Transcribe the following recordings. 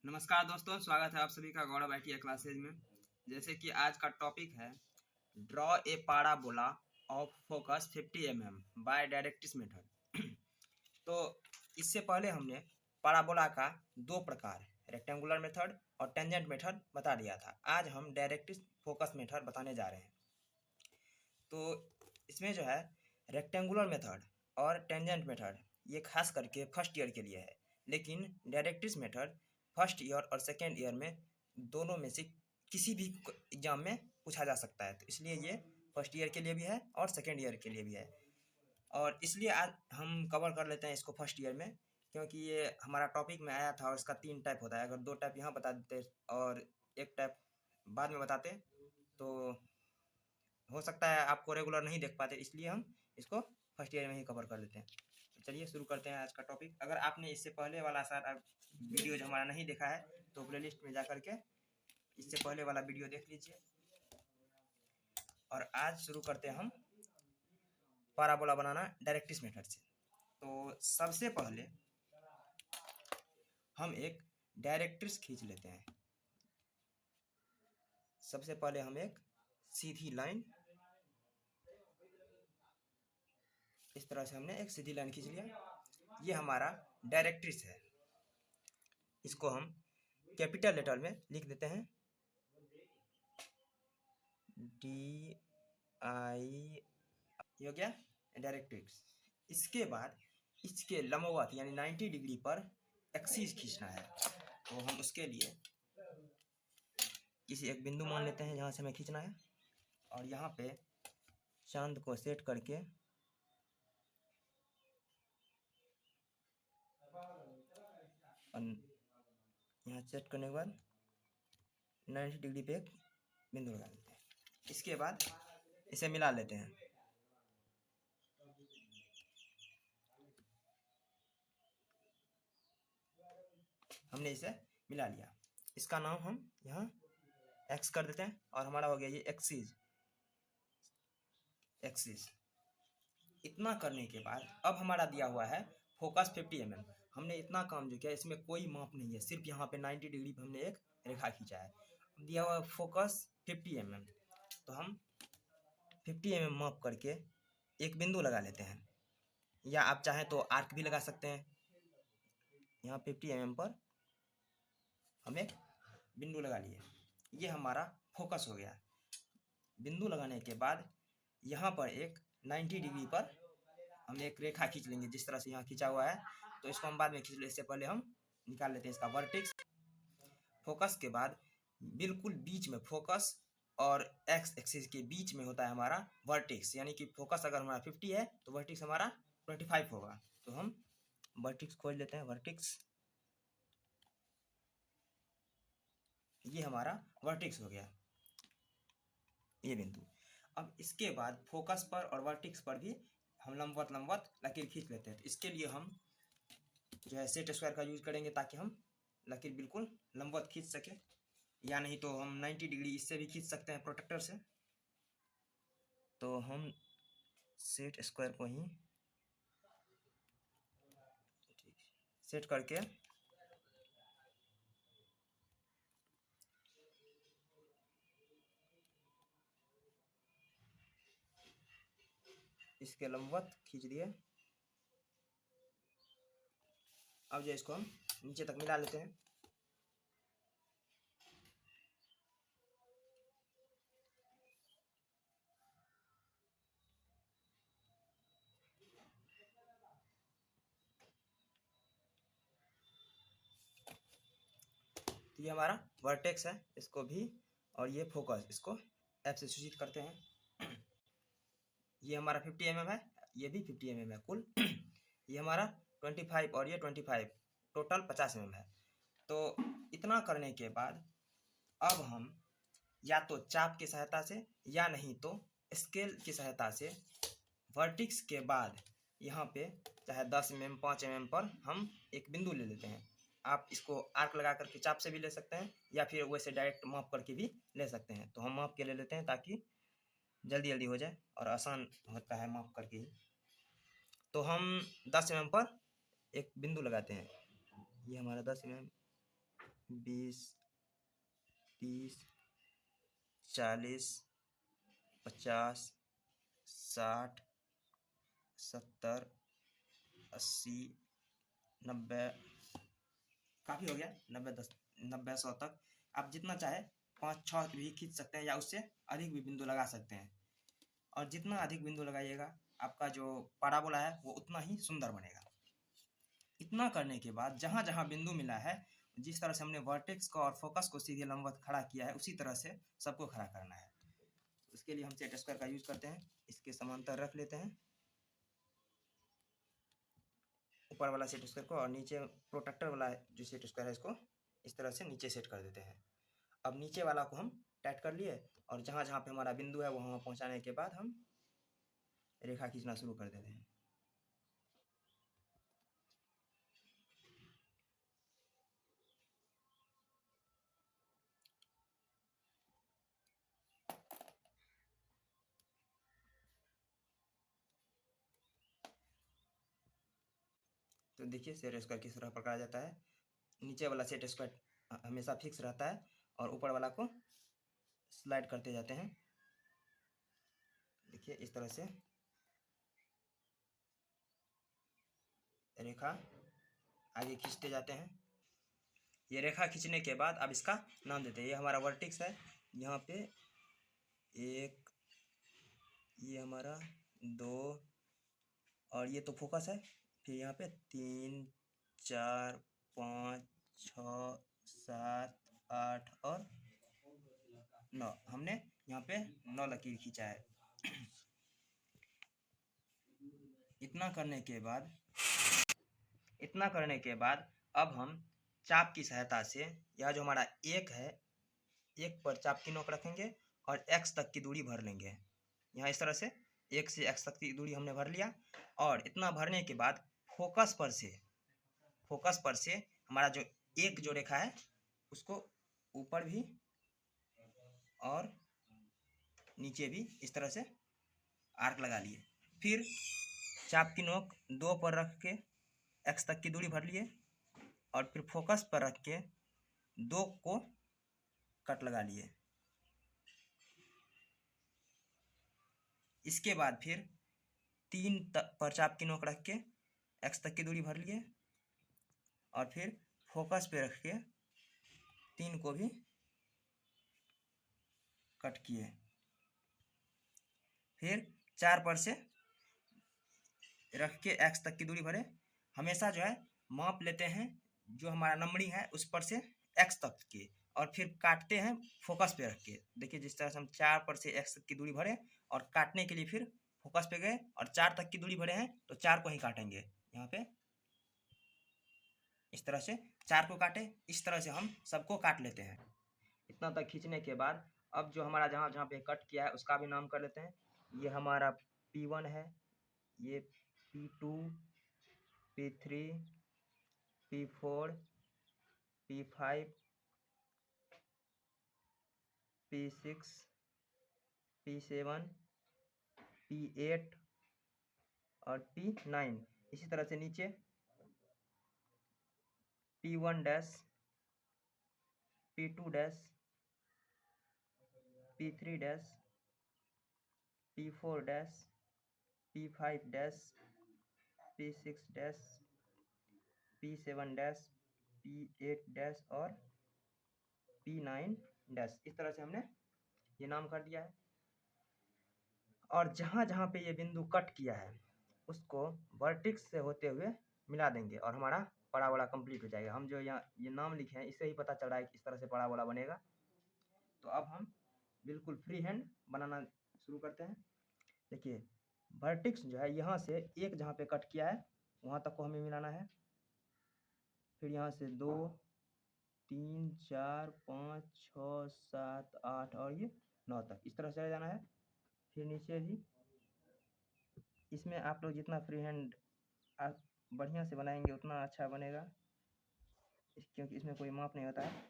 नमस्कार दोस्तों, स्वागत है आप सभी का गौरव आईटी क्लासेज में। जैसे कि आज का टॉपिक है draw a parabola of focus 50 mm by directrix method. तो इससे पहले हमने पाराबोला का दो प्रकार रेक्टेंगुलर मेथड और टेंजेंट मेथड बता दिया था। आज हम डायरेक्ट्रिक्स फोकस मेथड बताने जा रहे हैं। तो इसमें जो है रेक्टेंगुलर मेथड और टेंजेंट मेथड ये खास करके फर्स्ट ईयर के लिए है, लेकिन डायरेक्ट्रिक्स मेथड फर्स्ट ईयर और सेकेंड ईयर में दोनों में से किसी भी एग्जाम में पूछा जा सकता है। तो इसलिए ये फर्स्ट ईयर के लिए भी है और सेकेंड ईयर के लिए भी है, और इसलिए आज हम कवर कर लेते हैं इसको फर्स्ट ईयर में, क्योंकि ये हमारा टॉपिक में आया था और इसका 3 टाइप होता है। अगर 2 टाइप यहाँ बता देते और 1 टाइप बाद में बताते तो हो सकता है आपको रेगुलर नहीं देख पाते, इसलिए हम इसको फर्स्ट ईयर में ही कवर कर लेते हैं। तो चलिए शुरू करते हैं आज का टॉपिक। अगर आपने इससे पहले वाला सारा वीडियो जो हमारा नहीं देखा है तो प्लेलिस्ट में जा करके इससे पहले वाला वीडियो देख लीजिए। और आज शुरू करते हैं हम पाराबोला बनाना डायरेक्ट्रिक्स मेथड से। तो सबसे पहले हम एक डायरेक्ट्रिक्स खींच लेते हैं। सबसे पहले हम एक सीधी लाइन, इस तरह से हमने एक सीधी लाइन खींच लिया। ये हमारा डायरेक्ट्रिक्स है। इसको हम कैपिटल लेटर में लिख देते हैं DI, ये हो गया डायरेक्ट्रिक्स। इसके बाद इसके लंबवत यानी 90 डिग्री पर एक्सिस खींचना है। तो हम उसके लिए किसी एक बिंदु मान लेते हैं जहाँ से हमें खींचना है, और यहाँ पे चांद को सेट करके यहाँ सेट करने के बाद 90 डिग्री पे एक बिंदु लगा देते हैं। इसके बाद इसे मिला लेते हैं। हमने इसे मिला लिया। इसका नाम हम यहाँ एक्स कर देते हैं और हमारा हो गया ये एक्सिस। इतना करने के बाद अब हमारा दिया हुआ है फोकस 50 mm। हमने इतना काम जो किया, इसमें कोई माप नहीं है, सिर्फ यहाँ पे 90 डिग्री पे हमने एक रेखा खींचा है। दिया हुआ है फोकस 50 mm, तो हम 50 mm माप करके एक बिंदु लगा लेते हैं, या आप चाहें तो आर्क भी लगा सकते हैं। यहाँ 50 mm पर हम एक बिंदु लगा लिए। ये हमारा फोकस हो गया। बिंदु लगाने के बाद यहाँ पर एक 90 डिग्री पर हम एक रेखा खींच लेंगे, जिस तरह से यहाँ खींचा हुआ है। तो इसको हम बाद में खींच लें, इससे पहले हम निकाल लेते हैं इसका वर्टेक्स। फोकस के बाद बिल्कुल बीच में, फोकस और एक्स एक्सिस के बीच में होता है हमारा वर्टेक्स, यानी कि फोकस अगर हमारा 50 है तो वर्टेक्स हमारा 25 होगा। तो हम वर्टेक्स खोज लेते हैं। वर्टेक्स, ये हमारा वर्टेक्स हो गया, ये बिंदु। अब इसके बाद फोकस पर और वर्टेक्स पर भी हम लंबवत लकीर खींच लेते हैं। तो इसके लिए हम जो है सेट स्क्वायर का यूज करेंगे, ताकि हम लकीर बिल्कुल लंबवत खींच सके, या नहीं तो हम 90 डिग्री इससे भी खींच सकते हैं प्रोटेक्टर से। तो हम सेट स्क्वायर को ही सेट करके इसके लंबवत खींच दिए। अब जो इसको हम नीचे तक मिला लेते हैं। तो ये हमारा वर्टेक्स है, इसको भी, और ये फोकस, इसको एफ से सूचित करते हैं। ये हमारा 50 mm है, ये भी 50 mm है कुल। ये हमारा 25 और ये 25, टोटल 50 mm है। तो इतना करने के बाद अब हम या तो चाप की सहायता से या नहीं तो स्केल की सहायता से वर्टेक्स के बाद यहाँ पे चाहे 10 mm 5 mm पर हम एक बिंदु ले लेते हैं। आप इसको आर्क लगा करके चाप से भी ले सकते हैं, या फिर वैसे डायरेक्ट माप करके भी ले सकते हैं। तो हम माप के ले लेते हैं ताकि जल्दी जल्दी हो जाए और आसान होता है माप करके ही। तो हम 10 mm पर एक बिंदु लगाते हैं। ये हमारा 10 mm 20, 30, 40, 50, 60, 70, 80, 90, काफ़ी हो गया। 90, 10, 90, 100 तक आप जितना चाहे 5-6 भी खींच सकते हैं या उससे अधिक भी बिंदु लगा सकते हैं। और जितना अधिक बिंदु लगाइएगा आपका जो पाराबोला है वो उतना ही सुंदर बनेगा। इतना करने के बाद जहाँ जहाँ बिंदु मिला है, जिस तरह से हमने वर्टेक्स को और फोकस को सीधे लंबवत खड़ा किया है, उसी तरह से सबको खड़ा करना है। उसके लिए हम सेट स्क्वायर का यूज करते हैं। इसके समांतर रख लेते हैं ऊपर वाला सेट स्क्वायर को, और नीचे प्रोटेक्टर वाला जो सेट स्क्वायर है इसको इस तरह से नीचे सेट कर देते हैं। अब नीचे वाला को हम टाइट कर लिए, और जहाँ जहाँ पे हमारा बिंदु है वहाँ पहुँचाने के बाद हम रेखा खींचना शुरू कर देते हैं। तो देखिए सेट स्क्वायर किस तरह पकड़ा जाता है। नीचे वाला सेट स्क्वायर हमेशा फिक्स रहता है और ऊपर वाला को स्लाइड करते जाते हैं। देखिए इस तरह से रेखा आगे खींचते जाते हैं। ये रेखा खींचने के बाद अब इसका नाम देते हैं। ये हमारा वर्टेक्स है, यहाँ पे 1, ये हमारा 2, और ये तो फोकस है। फिर यहाँ पे 3, 4, 5, 6, 7, 8 और 9। हमने यहाँ पे 9 लकीर खींचा है। इतना करने के बाद अब हम चाप की सहायता से यह जो हमारा 1 है, 1 पर चाप की नोक रखेंगे और x तक की दूरी भर लेंगे। यहाँ इस तरह से 1 से x तक की दूरी हमने भर लिया। और इतना भरने के बाद फोकस पर से हमारा जो एक जो रेखा है उसको ऊपर भी और नीचे भी इस तरह से आर्क लगा लिए। फिर चाप की नोक 2 पर रख के x तक की दूरी भर लिए, और फिर फोकस पर रख के 2 को कट लगा लिए। इसके बाद फिर 3 पर चाप की नोक रख के x तक की दूरी भर लिए, और फिर फोकस पे रख के 3 को भी कट किए। फिर 4 पर से रख के x तक की दूरी भरे। हमेशा जो है माप लेते हैं जो हमारा नंबरिंग है उस पर से x तक के, और फिर काटते हैं फोकस पे रख के। देखिए जिस तरह से हम 4 पर से x तक की दूरी भरे और काटने के लिए फिर फोकस पे गए और 4 तक की दूरी भरे हैं तो 4 को ही काटेंगे। यहाँ पे इस तरह से 4 को काटे। इस तरह से हम सबको काट लेते हैं। इतना तक खींचने के बाद अब जो हमारा जहाँ जहाँ पे कट किया है उसका भी नाम कर लेते हैं। ये हमारा P1 है, ये P2, P3, P4, P5, P6, P7, P8 और P9। इसी तरह से नीचे P1 dash, P2 dash, P3 dash, P4 dash, P5 dash, P6 dash, P7 dash, P8 dash और P9 डैश। इस तरह से हमने ये नाम कर दिया है। और जहाँ जहाँ पे ये बिंदु कट किया है उसको वर्टेक्स से होते हुए मिला देंगे और हमारा पैराबोला कंप्लीट हो जाएगा। हम जो यहाँ ये नाम लिखे हैं इससे ही पता चल रहा है कि इस तरह से पैराबोला बनेगा। तो अब हम बिल्कुल फ्री हैंड बनाना शुरू करते हैं। देखिए वर्टेक्स जो है यहाँ से एक जहाँ पे कट किया है वहाँ तक को हमें मिलाना है। फिर यहाँ से 2, 3, 4, 5, 6, 7, 8 और ये 9 तक इस तरह से जाना है। फिर नीचे भी इसमें आप लोग जितना फ्री हैंड आप बढ़िया से बनाएंगे उतना अच्छा बनेगा, क्योंकि इसमें कोई माप नहीं होता है।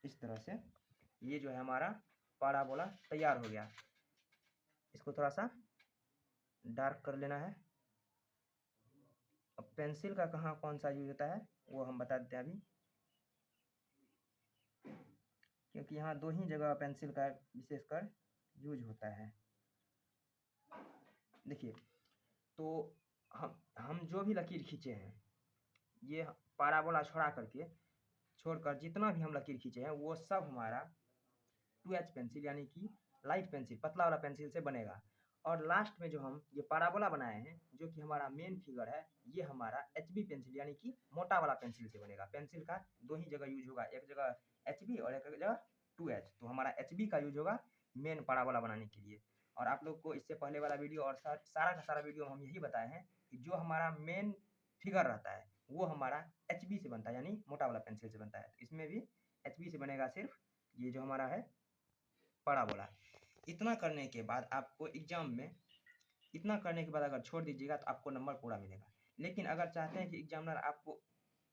इस तरह से ये जो है हमारा पैराबोला तैयार हो गया। इसको थोड़ा सा डार्क कर लेना है पेंसिल का कहाँ कौन सा यूज होता है वो हम बता देते हैं अभी, क्योंकि यहाँ 2 ही जगह पेंसिल का विशेषकर यूज होता है। देखिए, तो हम जो भी लकीर खींचे हैं, ये पाराबोला छोड़कर जितना भी हम लकीर खींचे हैं वो सब हमारा 2H पेंसिल यानी कि लाइट पेंसिल, पतला वाला पेंसिल से बनेगा। और लास्ट में जो हम ये पाराबोला बनाए हैं, जो कि हमारा मेन फिगर है, ये हमारा HB पेंसिल यानी कि मोटा वाला पेंसिल से बनेगा। पेंसिल का 2 ही जगह यूज होगा, एक जगह HB और एक जगह 2H। तो हमारा HB का यूज होगा मेन पाराबोला बनाने के लिए। और आप लोग को इससे पहले वाला वीडियो और सारा का सारा वीडियो हम यही बताए हैं कि जो हमारा मेन फिगर रहता है वो हमारा HB से बनता है, यानी मोटा वाला पेंसिल से बनता है। तो इसमें भी HB से बनेगा सिर्फ ये जो हमारा है पाराबोला। इतना करने के बाद आपको एग्जाम में, इतना करने के बाद अगर छोड़ दीजिएगा तो आपको नंबर पूरा मिलेगा। लेकिन अगर चाहते हैं कि एग्जामिनर आपको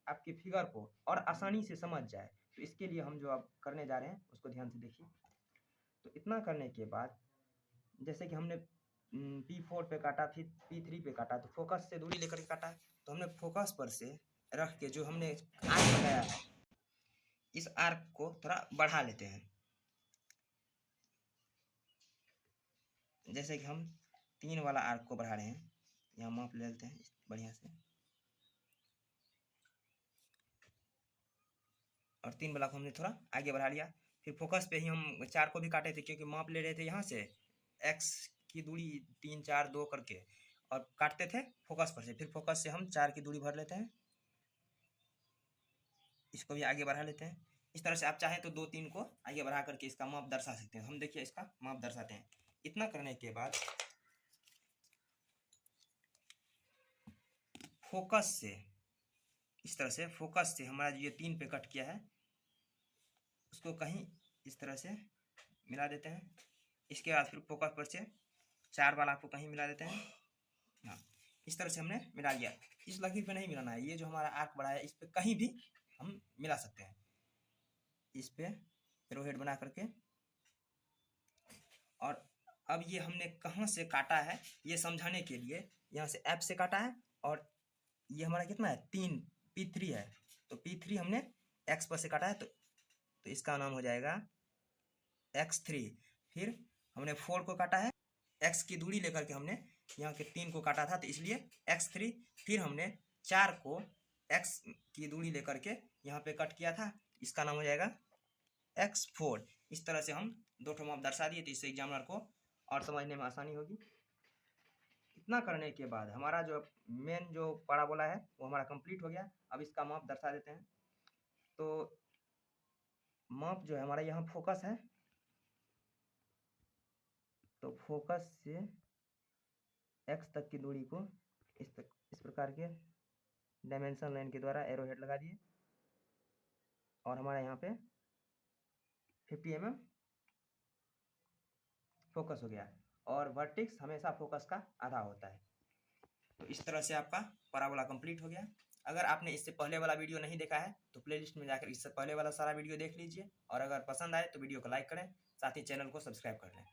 आपके फिगर को और आसानी से समझ जाए, तो इसके लिए हम जो अब करने जा रहे हैं उसको ध्यान से देखिए। तो इतना करने के बाद जैसे कि हमने P4 पे काटा, फिर P3 पे काटा, तो फोकस से दूरी लेकर के काटा है। तो हमने फोकस पर से रख के जो हमने आर्क लगाया है, इस आर्क को थोड़ा बढ़ा लेते हैं। जैसे कि हम 3 वाला आर्क को बढ़ा रहे हैं, यहाँ माप ले लेते हैं बढ़िया से, और 3 वाला को हमने थोड़ा आगे बढ़ा लिया। फिर फोकस पे ही हम 4 को भी काटे थे, क्योंकि माप ले रहे थे यहाँ से x की दूरी 3 4 2 करके, और काटते थे फोकस पर से। फिर फोकस से हम 4 की दूरी भर लेते हैं, इसको भी आगे बढ़ा लेते हैं। इस तरह से आप चाहें तो 2 3 को आगे बढ़ा करके इसका माप दर्शा सकते हैं। हम देखिए इसका माप दर्शाते हैं। इतना करने के बाद फोकस से, इस तरह से फोकस से हमारा जो ये 3 पे कट किया है उसको कहीं इस तरह से मिला देते हैं। इसके बाद फिर फोकस पर से 4 वाला को कहीं मिला देते हैं। हाँ, इस तरह से हमने मिला लिया। इस लकीर पे नहीं मिलाना है, ये जो हमारा आर्क बड़ा है इस पे कहीं भी हम मिला सकते हैं। इस पे एरोहेड बना करके, और अब ये हमने कहाँ से काटा है ये समझाने के लिए, यहाँ से F से काटा है, और ये हमारा कितना है 3 P3 है, तो P3 हमने X पर से काटा है, तो इसका नाम हो जाएगा X3। फिर हमने 4 को काटा है, X की दूरी लेकर के हमने यहाँ के 3 को काटा था, तो इसलिए X3। फिर हमने 4 को X की दूरी लेकर के यहाँ पे कट किया था, इसका नाम हो जाएगा X4। इस तरह से हम 2 ठो माप दर्शा दिए, तो इससे एग्जामिनर को और समझने में आसानी होगी। इतना करने के बाद हमारा जो मेन जो पाराबोला है वो हमारा कंप्लीट हो गया। अब इसका माप दर्शा देते हैं। तो माप जो है हमारा यहाँ फोकस है, तो फोकस से x तक की दूरी को इस प्रकार के डायमेंशन लाइन के द्वारा एरो हेड लगा दिए, और हमारा यहाँ पे 50 mm फोकस हो गया। और वर्टेक्स हमेशा फोकस का आधा होता है। तो इस तरह से आपका पैराबोला कंप्लीट हो गया। अगर आपने इससे पहले वाला वीडियो नहीं देखा है तो प्लेलिस्ट में जाकर इससे पहले वाला सारा वीडियो देख लीजिए, और अगर पसंद आए तो वीडियो को लाइक करें, साथ ही चैनल को सब्सक्राइब कर लें।